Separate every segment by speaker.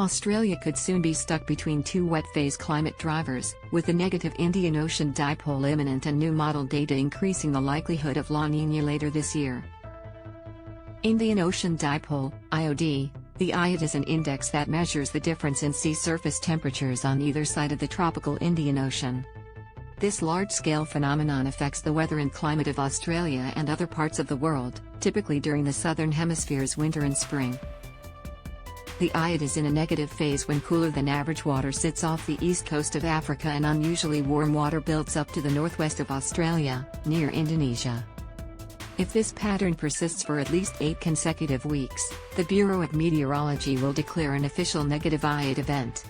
Speaker 1: Australia could soon be stuck between two wet phase climate drivers, with the negative Indian Ocean Dipole imminent and new model data increasing the likelihood of La Niña later this year. Indian Ocean Dipole, IOD. The IOD is an index that measures the difference in sea surface temperatures on either side of the tropical Indian Ocean. This large-scale phenomenon affects the weather and climate of Australia and other parts of the world, typically during the Southern Hemisphere's winter and spring. The IOD is in a negative phase when cooler-than-average water sits off the east coast of Africa and unusually warm water builds up to the northwest of Australia, near Indonesia. If this pattern persists for at least 8 consecutive weeks, the Bureau of Meteorology will declare an official negative IOD event.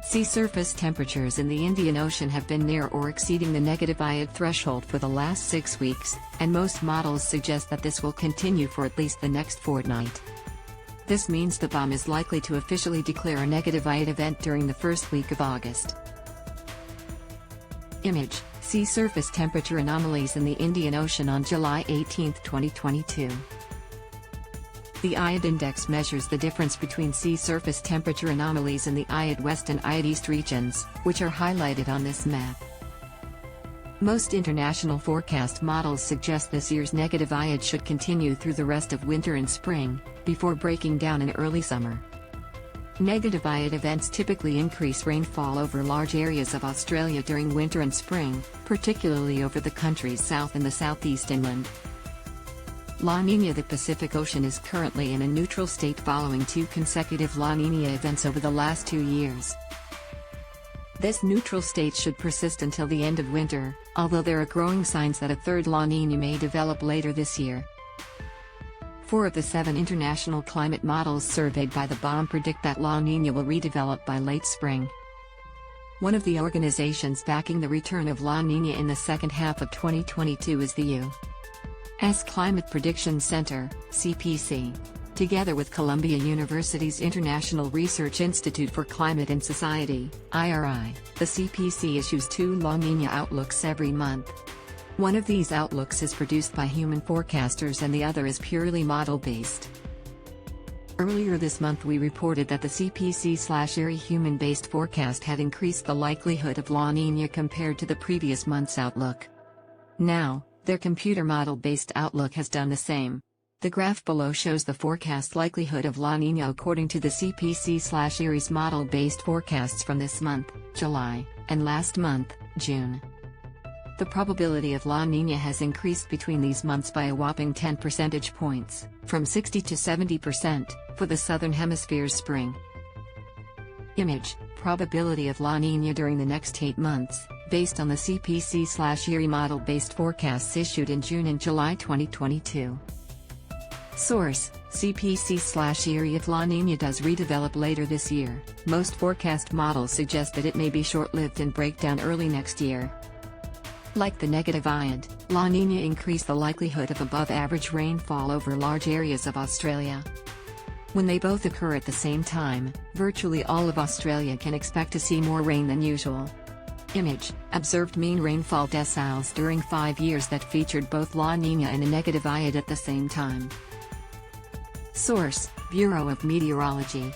Speaker 1: Sea surface temperatures in the Indian Ocean have been near or exceeding the negative IOD threshold for the last 6 weeks, and most models suggest that this will continue for at least the next fortnight. This means the BOM is likely to officially declare a negative IOD event during the first week of August. Image: Sea surface temperature anomalies in the Indian Ocean on July 18, 2022. The IOD index measures the difference between sea surface temperature anomalies in the IOD West and IOD East regions, which are highlighted on this map. Most international forecast models suggest this year's negative IOD should continue through the rest of winter and spring, before breaking down in early summer. Negative IOD events typically increase rainfall over large areas of Australia during winter and spring, particularly over the country's south and the southeast inland. La Niña: The Pacific Ocean is currently in a neutral state following 2 consecutive La Niña events over the last 2 years. This neutral state should persist until the end of winter, although there are growing signs that a third La Niña may develop later this year. 4 of the 7 international climate models surveyed by the BOM predict that La Niña will redevelop by late spring. One of the organizations backing the return of La Niña in the second half of 2022 is the U.S. Climate Prediction Center, CPC. Together with Columbia University's International Research Institute for Climate and Society, IRI, the CPC issues 2 La Niña outlooks every month. One of these outlooks is produced by human forecasters and the other is purely model-based. Earlier this month we reported that the CPC/IRI human-based forecast had increased the likelihood of La Niña compared to the previous month's outlook. Now, their computer model-based outlook has done the same. The graph below shows the forecast likelihood of La Niña according to the CPC/IRI's model-based forecasts from this month, July, and last month, June. The probability of La Niña has increased between these months by a whopping 10 percentage points, from 60 to 70%, for the Southern Hemisphere's spring. Image: Probability of La Niña during the next 8 months, based on the CPC/IRI model-based forecasts issued in June and July 2022. Source: CPC/IRI. If La Niña does redevelop later this year, most forecast models suggest that it may be short-lived and break down early next year. Like the negative IOD, La Niña increase the likelihood of above-average rainfall over large areas of Australia. When they both occur at the same time, virtually all of Australia can expect to see more rain than usual. Image: Observed mean rainfall deciles during 5 years that featured both La Niña and a negative IOD at the same time. Source: Bureau of Meteorology.